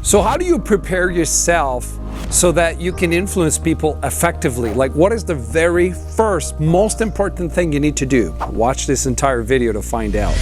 So how do you prepare yourself so that you can influence people effectively? Like, what is the very first, most important thing you need to do? Watch this entire video to find out.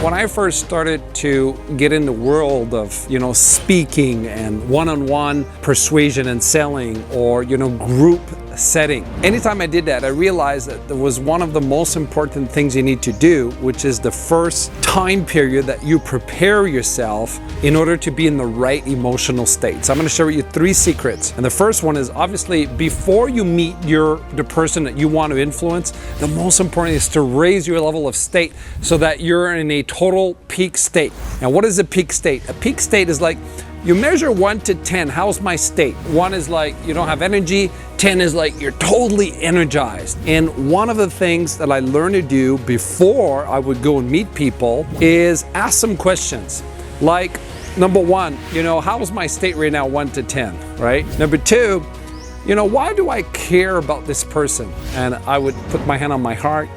When I first started to get in the world of, speaking and one-on-one persuasion and selling, or, group setting, anytime I did that, I realized that there was one of the most important things you need to do, which is the first time period that you prepare yourself in order to be in the right emotional state. So I'm going to share with you 3 secrets. And the first one is, obviously, before you meet the person that you want to influence, the most important is to raise your level of state so that you're in a total peak state. Now, what is a peak state? A peak state is like, you measure 1 to 10, how's my state? 1 is like you don't have energy, 10 is like you're totally energized. And one of the things that I learned to do before I would go and meet people is ask some questions. Like, number 1, how's my state right now, 1 to 10, right? Number 2, why do I care about this person? And I would put my hand on my heart,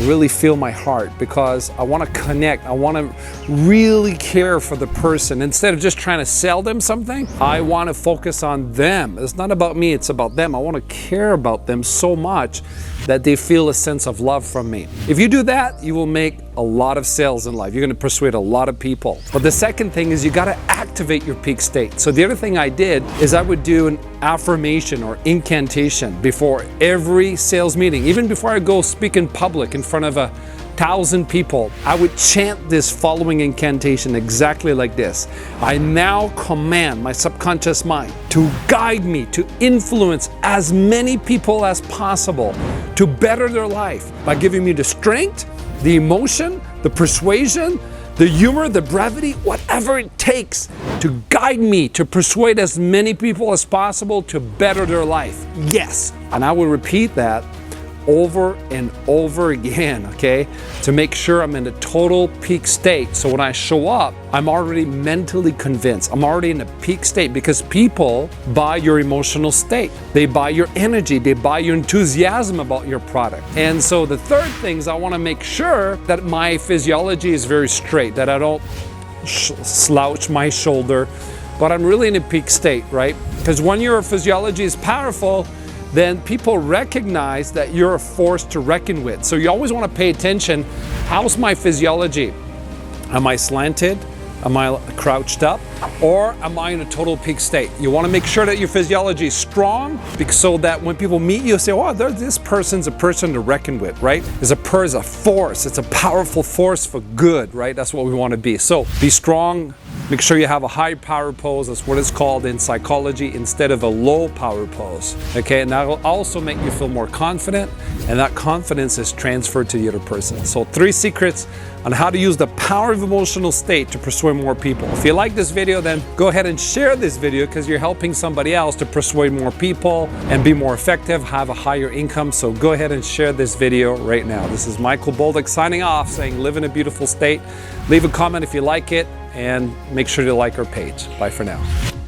really feel my heart, because I want to connect. I want to really care for the person. Instead of just trying to sell them something, I want to focus on them. It's not about me, it's about them. I want to care about them so much that they feel a sense of love from me. If you do that, you will make a lot of sales in life. You're going to persuade a lot of people. But the second thing is you got to activate your peak state. So the other thing I did is I would do an affirmation or incantation before every sales meeting. Even before I go speak in public in front of 1,000 people, I would chant this following incantation exactly like this. I now command my subconscious mind to guide me to influence as many people as possible to better their life by giving me the strength, the emotion, the persuasion, the humor, the brevity, whatever it takes to guide me to persuade as many people as possible to better their life. Yes. And I will repeat that over and over again, okay, to make sure I'm in a total peak state. So when I show up, I'm already mentally convinced. I'm already in a peak state, because people buy your emotional state. They buy your energy. They buy your enthusiasm about your product. And so the third thing is I want to make sure that my physiology is very straight, that I don't slouch my shoulder, but I'm really in a peak state, right? Because when your physiology is powerful, then people recognize that you're a force to reckon with. So you always want to pay attention. How's my physiology? Am I slanted? Am I crouched up? Or am I in a total peak state? You want to make sure that your physiology is strong, so that when people meet you, say, oh, this person's a person to reckon with, right? Is a force. It's a powerful force for good, right? That's what we want to be. So be strong. Make sure you have a high power pose. That's what it's called in psychology, instead of a low power pose. Okay, and that will also make you feel more confident, and that confidence is transferred to the other person. So 3 secrets on how to use the power of emotional state to persuade more people. If you like this video, then go ahead and share this video, because you're helping somebody else to persuade more people and be more effective, have a higher income. So go ahead and share this video right now. This is Michael Bolduc signing off, saying live in a beautiful state. Leave a comment if you like it, and make sure to like our page. Bye for now.